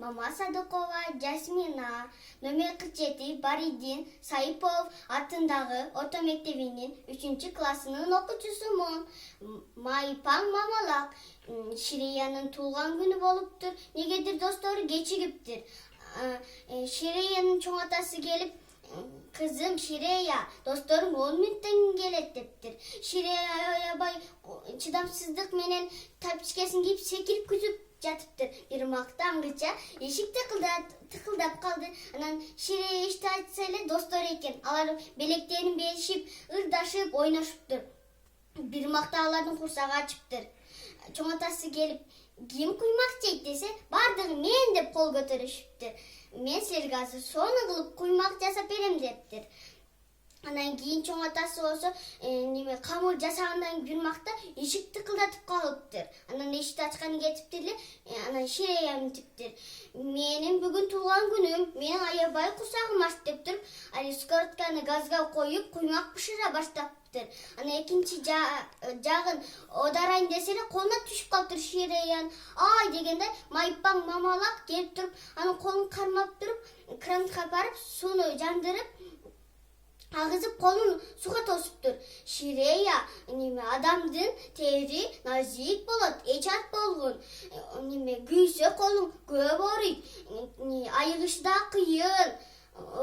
Мама Садыкова Жасмина номер 47 Баридин Сайпов атындагы ото мектебинин 3-классынын окуучусумун. Майпаң мамалак Ширеянын туулган күнү болуптур. Негедир достору кечигиптир. Ширеянын чоң атасы келип, кызым Ширея, досторум 10 мүнөттөн келет дептир. Ширея аябай чыдамсыздык менен тапчкесин кийип секирип күзүп жатыптыр. Бир макта аңгыча эшикте тыкылдап калды. Анан Ширея эшти айтса эле достору экен. Алар белектерин беришип, ырдашып, ойношуптур. Бир макта алардын курсагы ачыптыр. Чоң атасы келип, ким куймак жейт десе, бардыгы мен деп кол көтөрүшүптүр. Мен силерге азыр сону кылып куймак жасап берем дептир. Анан кийин чоң атасы болсо, камыр жасагандан бир макта эшик тыкылдатып калыптыр. Анан эшикти ачканы кетиптир эле, анан Ширея мынтиптир. Менин бүгүн туулган күнүм, менин аябай курсагым ачты деп туруп, ал скоротканы газга коюп, куймак бышыра баштаптыр. Анан экинчи жагын одарайын десе эле колуна түшүп калыптыр Ширеянын. Ай дегенде Майпаң мамалак келип туруп, анын колун кармап туруп, кранга барып, сууну жандырып, агызып колун суга тосуптур. Ширея адамдын тери назик болот, эч ат болгон. Күйсө колуң көп ооруйт, айыгыш да кыйын.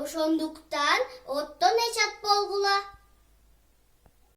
Ошондуктан оттон эч ат болгула.